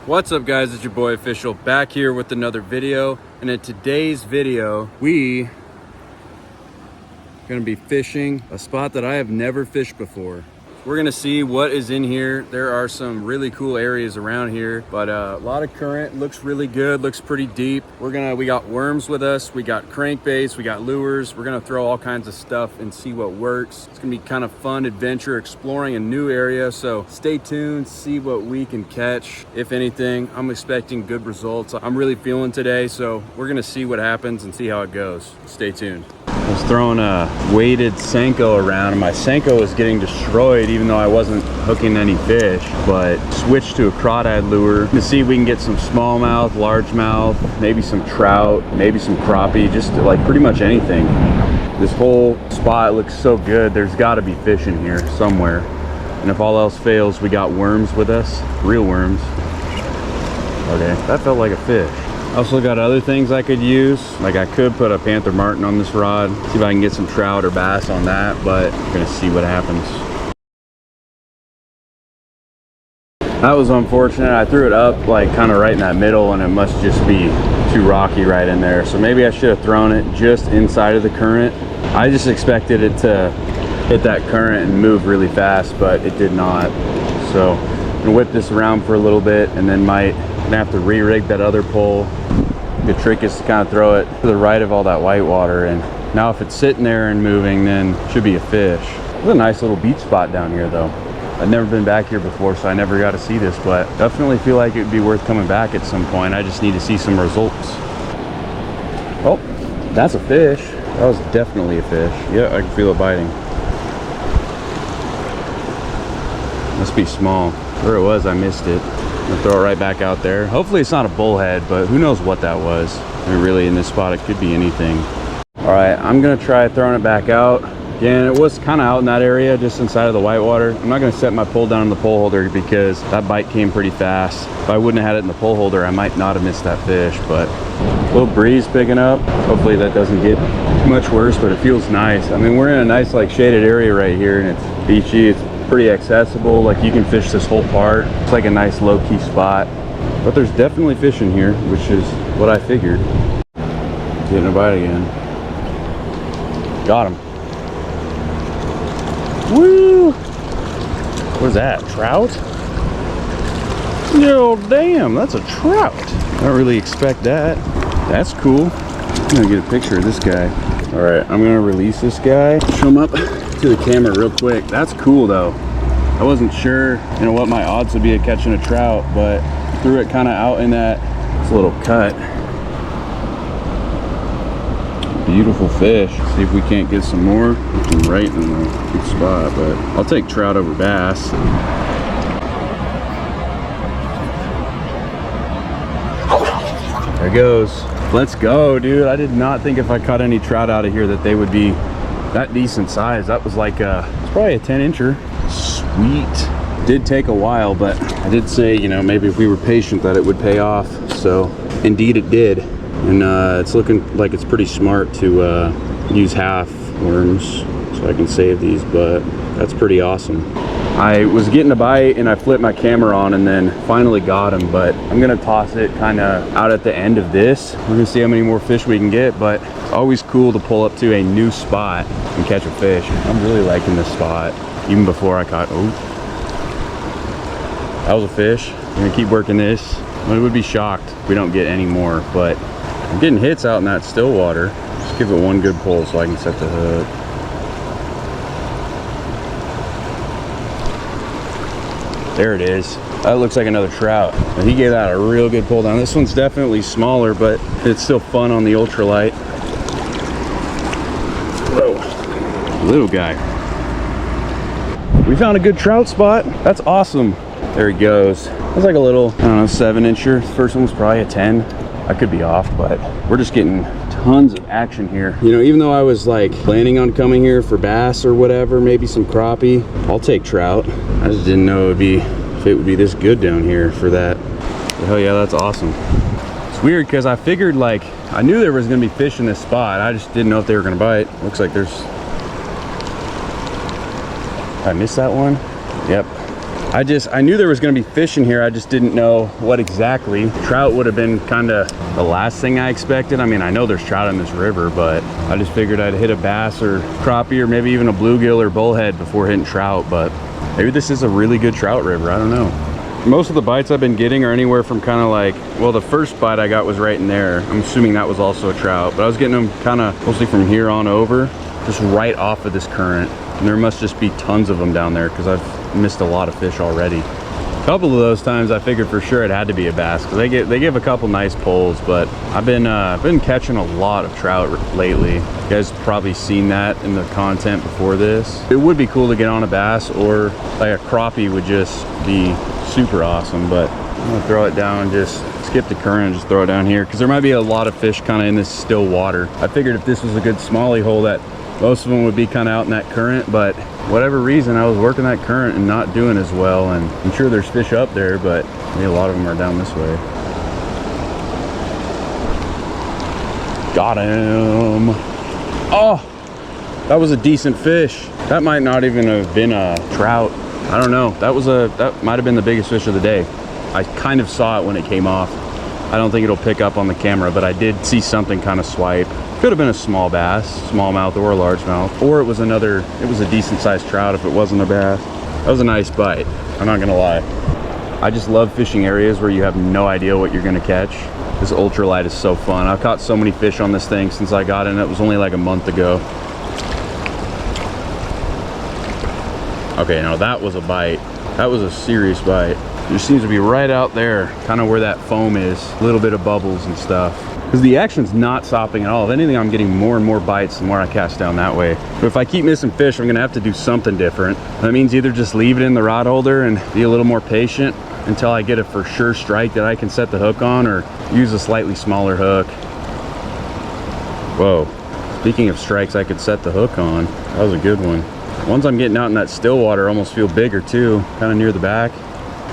What's up guys, it's your boy Official back here with another video, and in today's video we gonna be fishing a spot that I have never fished before. We're gonna see what is in here. There are some really cool areas around here, but a lot of current. Looks really good, looks pretty deep. We got worms with us, we got crankbaits, we got lures. We're gonna throw all kinds of stuff and see what works. It's gonna be kind of fun adventure exploring a new area, so stay tuned, see what we can catch. If anything, I'm expecting good results. I'm really feeling today, so we're gonna see what happens and see how it goes. Stay tuned. I was throwing a weighted Senko around and my Senko was getting destroyed even though I wasn't hooking any fish, but switched to a crawdad lure to see if we can get some smallmouth, largemouth, maybe some trout, maybe some crappie, just like pretty much anything. This whole spot looks so good. There's got to be fish in here somewhere. And if all else fails, we got worms with us, real worms. Okay, that felt like a fish. I also got other things I could use. Like I could put a Panther Martin on this rod, see if I can get some trout or bass on that, but we're gonna see what happens. That was unfortunate. I threw it up like kind of right in that middle and it must just be too rocky right in there. So maybe I should have thrown it just inside of the current. I just expected it to hit that current and move really fast, but it did not. So I'm gonna whip this around for a little bit and then might have to re-rig that other pole. The trick is to kind of throw it to the right of all that white water, and now if it's sitting there and moving, then it should be a fish. It's a nice little beach spot down here though. I've never been back here before, so I never got to see this, but definitely feel like it would be worth coming back at some point. I just need to see some results. Oh, that's a fish. That was definitely a fish. Yeah, I can feel it biting. Must be small. Where it was, I missed it. I'm gonna throw it right back out there. Hopefully it's not a bullhead, but who knows what that was. I mean, really in this spot, it could be anything. All right, I'm gonna try throwing it back out. Again, it was kind of out in that area, just inside of the whitewater. I'm not gonna set my pole down in the pole holder because that bite came pretty fast. If I wouldn't have had it in the pole holder, I might not have missed that fish, but a little breeze picking up. Hopefully that doesn't get too much worse, but it feels nice. I mean, we're in a nice like shaded area right here and it's beachy. It's pretty accessible. Like you can fish this whole part. It's like a nice low-key spot, but there's definitely fish in here, which is what I figured. Getting a bite again. Got him. Woo! What is that? Trout? Yo, damn, that's a trout. I don't really expect that. That's cool. I'm gonna get a picture of this guy. All right, I'm gonna release this guy. Show him up to the camera real quick. That's cool though. I wasn't sure, you know, what my odds would be at catching a trout, but threw it kind of out in that little cut. Beautiful fish. See if we can't get some more. Right in the good spot, but I'll take trout over bass. There it goes. Let's go, dude. I did not think if I caught any trout out of here that they would be that decent size. That was like it's probably a 10-incher. Sweet. Did take a while, but I did say, you know, maybe if we were patient that it would pay off. So indeed it did. And it's looking like it's pretty smart to use half worms so I can save these, but that's pretty awesome. I was getting a bite and I flipped my camera on and then finally got him, but I'm gonna toss it kind of out at the end of this. We're gonna see how many more fish we can get, but it's always cool to pull up to a new spot and catch a fish. I'm really liking this spot, even before I caught, oh, that was a fish. I'm gonna keep working this. I would be shocked if we don't get any more, but I'm getting hits out in that still water. Just give it one good pull so I can set the hook. There it is. That looks like another trout. And he gave that a real good pull down. This one's definitely smaller, but it's still fun on the ultralight. Whoa, little guy. We found a good trout spot. That's awesome. There he goes. That's like a little, I don't know, 7-incher. First one was probably a 10. I could be off, but we're just getting tons of action here. You know, even though I was like planning on coming here for bass or whatever, maybe some crappie, I'll take trout. I just didn't know if it would be this good down here for that. But hell yeah, that's awesome. It's weird because I figured, like, I knew there was gonna be fish in this spot. I just didn't know if they were gonna bite. Looks like there's, I missed that one. Yep. I knew there was gonna be fish in here. I just didn't know what exactly. Trout would have been kind of the last thing I expected. I mean, I know there's trout in this river, but I just figured I'd hit a bass or crappie or maybe even a bluegill or bullhead before hitting trout. But maybe this is a really good trout river. I don't know. Most of the bites I've been getting are anywhere from kind of like, well, the first bite I got was right in there. I'm assuming that was also a trout, but I was getting them kind of mostly from here on over, just right off of this current. And there must just be tons of them down there because I've missed a lot of fish already. A couple of those times I figured for sure it had to be a bass because they give a couple nice pulls, but I've been catching a lot of trout lately. You guys probably seen that in the content before this. It would be cool to get on a bass, or like a crappie would just be super awesome, but I'm gonna throw it down, just skip the current and just throw it down here because there might be a lot of fish kind of in this still water. I figured if this was a good smallie hole that most of them would be kind of out in that current, but whatever reason I was working that current and not doing as well. And I'm sure there's fish up there, but maybe a lot of them are down this way. Got him. Oh, that was a decent fish. That might not even have been a trout. I don't know. That might have been the biggest fish of the day. I kind of saw it when it came off. I don't think it'll pick up on the camera, but I did see something kind of swipe. Could have been a small bass, smallmouth or a largemouth, or it was a decent sized trout if it wasn't a bass. That was a nice bite, I'm not gonna lie. I just love fishing areas where you have no idea what you're gonna catch. This ultralight is so fun. I've caught so many fish on this thing since I got in. It was only like a month ago. Okay, now that was a bite. That was a serious bite. It just seems to be right out there, kind of where that foam is, a little bit of bubbles and stuff. Because the action's not stopping at all. If anything, I'm getting more and more bites the more I cast down that way. But if I keep missing fish, I'm gonna have to do something different. That means either just leave it in the rod holder and be a little more patient until I get a for sure strike that I can set the hook on, or use a slightly smaller hook. Whoa, speaking of strikes I could set the hook on, that was a good one. Ones I'm getting out in that still water almost feel bigger too, kind of near the back.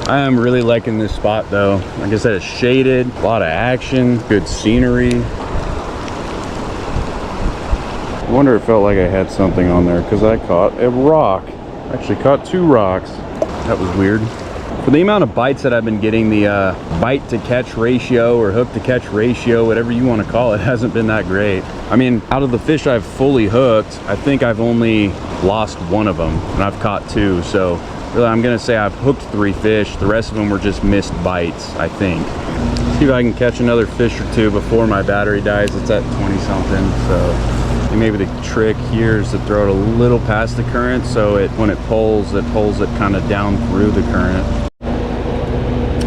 I am really liking this spot though. Like I said, it's shaded, a lot of action, good scenery. I wonder if it felt like I had something on there because I caught a rock. I actually caught 2 rocks. That was weird. For the amount of bites that I've been getting, the bite to catch ratio or hook to catch ratio, whatever you want to call it, hasn't been that great. I mean, out of the fish I've fully hooked, I think I've only lost 1 of them and I've caught 2. So really, I'm gonna say I've hooked 3 fish. The rest of them were just missed bites, I think. See if I can catch another fish or 2 before my battery dies. It's at 20 something, so maybe the trick here is to throw it a little past the current, so when it pulls it kind of down through the current.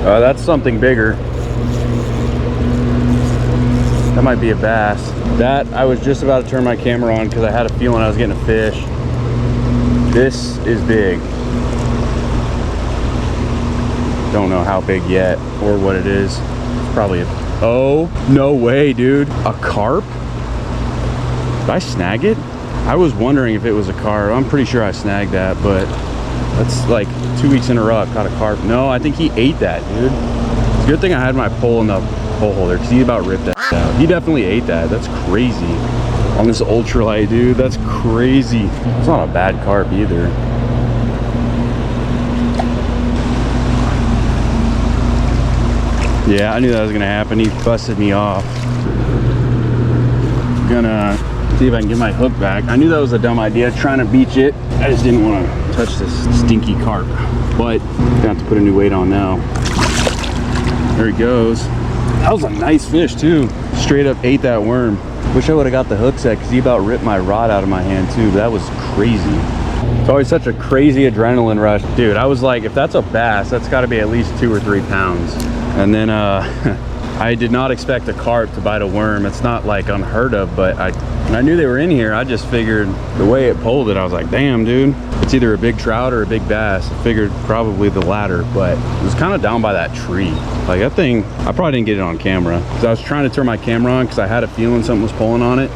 That's something bigger. That might be a bass. That, I was just about to turn my camera on because I had a feeling I was getting a fish. This is big. Don't know how big yet or what it is. It's probably a, oh, no way, dude. A carp? Did I snag it? I was wondering if it was a carp. I'm pretty sure I snagged that, but that's like 2 weeks in a row I've caught a carp. No, I think he ate that, dude. It's a good thing I had my pole in the pole holder because he about ripped that out. He definitely ate that. That's crazy. On this ultralight, dude, that's crazy. It's not a bad carp either. Yeah, I knew that was gonna happen. He busted me off. Gonna see if I can get my hook back. I knew that was a dumb idea, trying to beach it. I just didn't want to touch this stinky carp. But I'm gonna have to put a new weight on now. There he goes. That was a nice fish too. Straight up ate that worm. Wish I would have got the hook set because he about ripped my rod out of my hand too. That was crazy. It's always such a crazy adrenaline rush. Dude, I was like, if that's a bass, that's gotta be at least 2 or 3 pounds. And then I did not expect a carp to bite a worm. It's not like unheard of, but when I knew they were in here, I just figured the way it pulled it, I was like, damn, dude, it's either a big trout or a big bass. I figured probably the latter, but it was kind of down by that tree. Like that thing, I probably didn't get it on camera because I was trying to turn my camera on because I had a feeling something was pulling on it.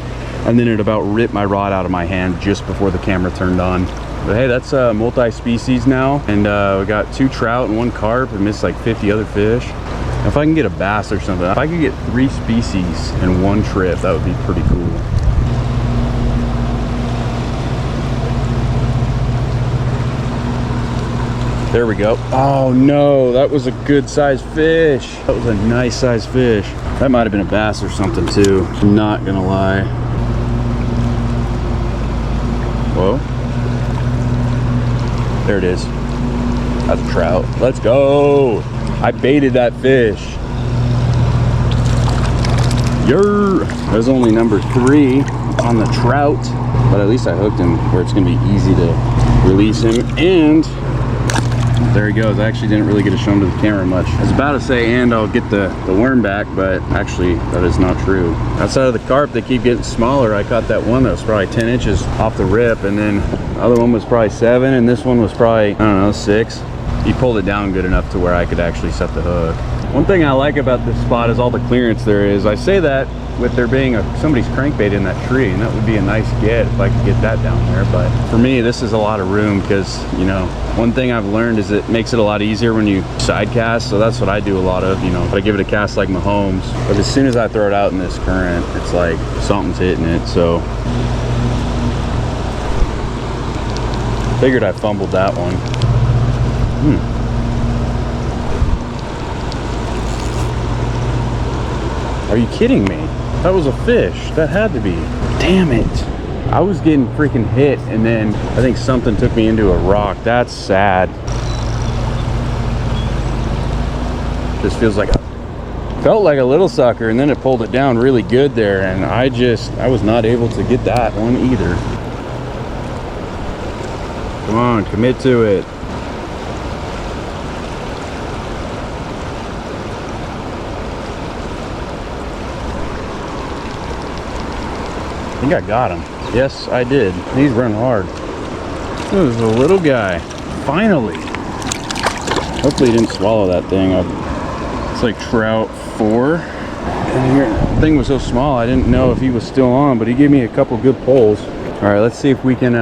And then it about ripped my rod out of my hand just before the camera turned on. But hey, that's multi-species now. And we got 2 trout and 1 carp and missed like 50 other fish. If I can get a bass or something, if I could get 3 species in 1 trip, that would be pretty cool. There we go. Oh no, that was a good sized fish. That was a nice sized fish. That might have been a bass or something too. I'm not gonna lie. Whoa. There it is. That's a trout. Let's go. I baited that fish. There's only number 3 on the trout, but at least I hooked him where it's gonna be easy to release him. And there he goes. I actually didn't really get to show him to the camera much. I was about to say, and I'll get the worm back, but actually that is not true. Outside of the carp, they keep getting smaller. I caught that one that was probably 10 inches off the rip, and then the other one was probably 7, and this one was probably, I don't know, 6. He pulled it down good enough to where I could actually set the hook. One thing I like about this spot is all the clearance there is. I say that with there being somebody's crankbait in that tree, and that would be a nice get if I could get that down there. But for me, this is a lot of room because, you know, one thing I've learned is it makes it a lot easier when you side cast. So that's what I do a lot of, you know, I give it a cast like Mahomes. But as soon as I throw it out in this current, it's like something's hitting it. So figured I fumbled that one. Are you kidding me? That was a fish. That had to be. Damn it. I was getting freaking hit, and then I think something took me into a rock. That's sad. Just feels like felt like a little sucker, and then it pulled it down really good there, and I was not able to get that one either. Come on, commit to it. I think I got him. Yes, I did. He's run hard. This is a little guy. Finally. Hopefully he didn't swallow that thing. It's like trout 4. And here, the thing was so small, I didn't know if he was still on, but he gave me a couple good pulls. All right, let's see if we can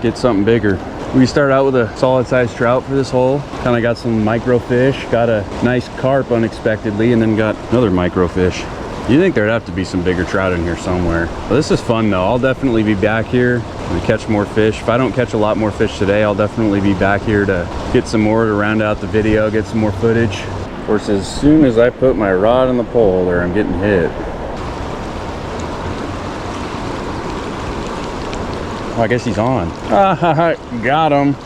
get something bigger. We started out with a solid sized trout for this hole. Kind of got some micro fish, got a nice carp unexpectedly, and then got another micro fish. You'd think there'd have to be some bigger trout in here somewhere. Well, this is fun though. I'll definitely be back here to catch more fish. If I don't catch a lot more fish today, I'll definitely be back here to get some more to round out the video, get some more footage. Of course, as soon as I put my rod on the pole there, I'm getting hit. Oh, I guess he's on. Got him.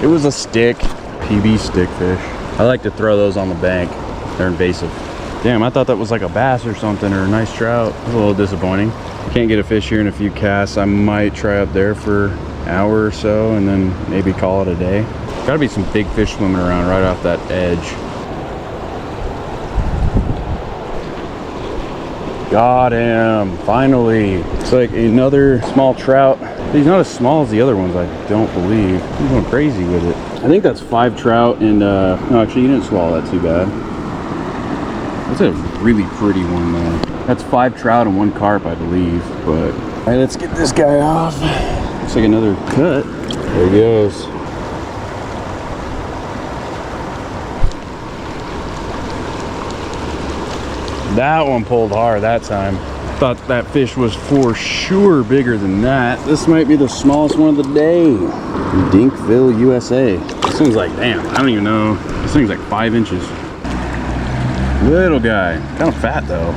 It was a stick, PB stick fish. I like to throw those on the bank. They're invasive. Damn, I thought that was like a bass or something, or a nice trout. It was a little disappointing. Can't get a fish here in a few casts. I might try up there for an hour or so and then maybe call it a day. Gotta be some big fish swimming around right off that edge. Got him, finally. It's like another small trout. He's not as small as the other ones, I don't believe. He's going crazy with it. I think that's 5 trout and, no, actually you didn't swallow that too bad. That's a really pretty one though. That's 5 trout and 1 carp, I believe. But all right, let's get this guy off. Looks like another cut. There he goes. That one pulled hard that time. Thought that fish was for sure bigger than that. This might be the smallest one of the day. In Dinkville, USA. This thing's like, damn, I don't even know. This thing's like 5 inches. Little guy, kind of fat though.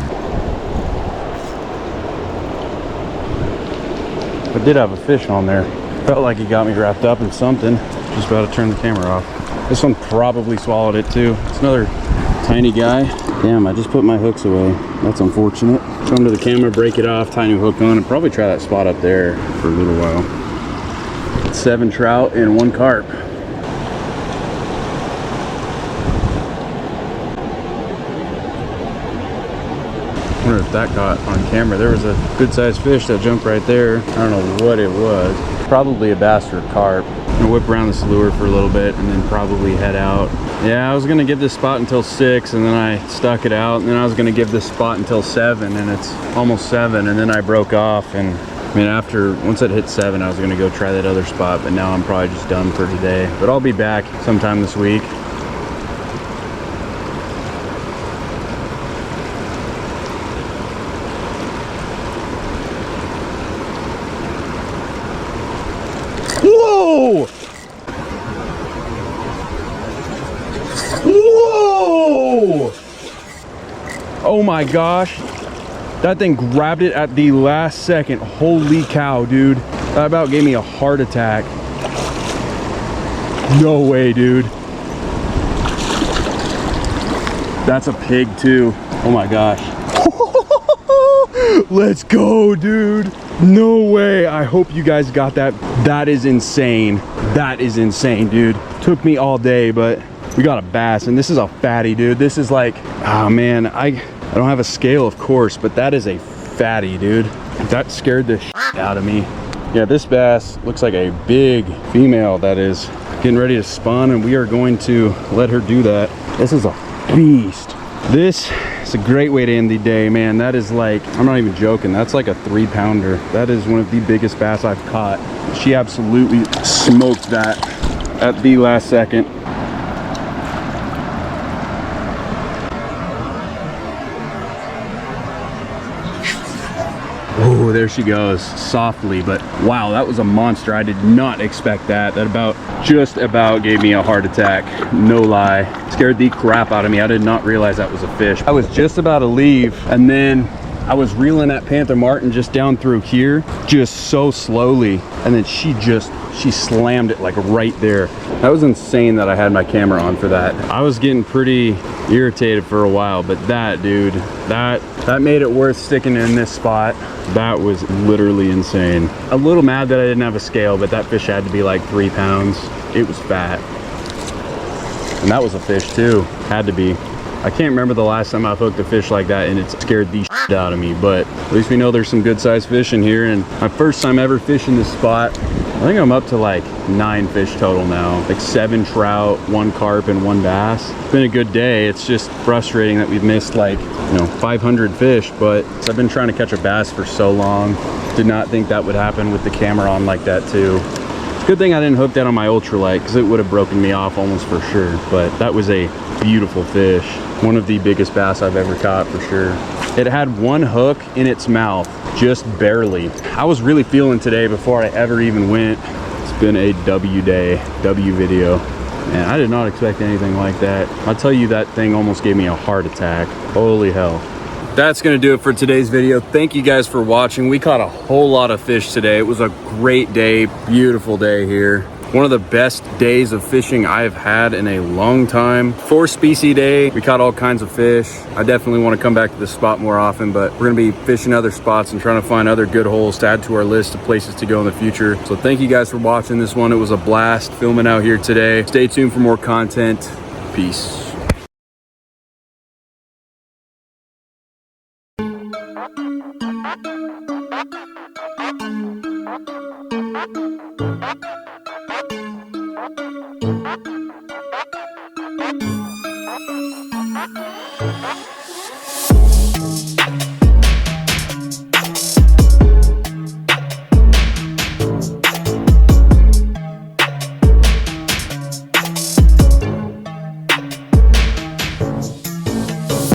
I did have a fish on there. Felt like he got me wrapped up in something. Just about to turn the camera off. This one probably swallowed it too. It's another tiny guy. Damn, I just put my hooks away. That's unfortunate. Come to the camera, break it off, tie a new hook on, and probably try that spot up there for a little while. 7 trout and 1 carp. I wonder if that got on camera. There was a good sized fish that jumped right there. I don't know what it was. Probably a bass or a carp. I'm gonna whip around this lure for a little bit and then probably head out. Yeah, I was gonna give this spot until 6 and then I stuck it out, and then I was gonna give this spot until 7 and it's almost 7, and then I broke off. And I mean, once it hit 7, I was gonna go try that other spot, but now I'm probably just done for today. But I'll be back sometime this week. Whoa! Oh my gosh. That thing grabbed it at the last second. Holy cow, dude. That about gave me a heart attack. No way, dude. That's a pig too. Oh my gosh. Let's go, dude. No way. I hope you guys got that. That is insane. That is insane, dude. Took me all day, but we got a bass, and this is a fatty, dude. This is like, oh man, I don't have a scale, of course, but that is a fatty, dude. That scared the shit out of me. Yeah, this bass looks like a big female that is getting ready to spawn, and we are going to let her do that. This is a beast. This is a great way to end the day, man. That is like, I'm not even joking, that's like a 3-pounder. That is one of the biggest bass I've caught. She absolutely smoked that at the last second. Oh, there she goes, softly, but wow, that was a monster. I did not expect that. That just about gave me a heart attack, no lie. Scared the crap out of me. I did not realize that was a fish. I was just about to leave, and then I was reeling that Panther Martin just down through here, just so slowly, and then she slammed it like right there. That was insane that I had my camera on for that. I was getting pretty irritated for a while, but that, dude, that made it worth sticking in this spot. That was literally insane. A little mad that I didn't have a scale, but that fish had to be like 3 pounds. It was fat. And that was a fish too, had to be. I can't remember the last time I've hooked a fish like that and it scared the shit out of me, but at least we know there's some good sized fish in here. And my first time ever fishing this spot, I think I'm up to like 9 fish total now. Like 7 trout, 1 carp, and 1 bass. It's been a good day. It's just frustrating that we've missed like, 500 fish, but I've been trying to catch a bass for so long. Did not think that would happen with the camera on like that too. It's a good thing I didn't hook that on my ultralight, because it would have broken me off almost for sure. But that was a beautiful fish. One of the biggest bass I've ever caught for sure. It had 1 hook in its mouth, just barely. I was really feeling today before I ever even went. It's been a W day, W video. And I did not expect anything like that. I'll tell you, that thing almost gave me a heart attack. Holy hell. That's gonna do it for today's video. Thank you guys for watching. We caught a whole lot of fish today. It was a great day, beautiful day here. One of the best days of fishing I've had in a long time. 4 species day, we caught all kinds of fish. I definitely want to come back to this spot more often, but we're gonna be fishing other spots and trying to find other good holes to add to our list of places to go in the future. So thank you guys for watching this one. It was a blast filming out here today. Stay tuned for more content. Peace. Bye.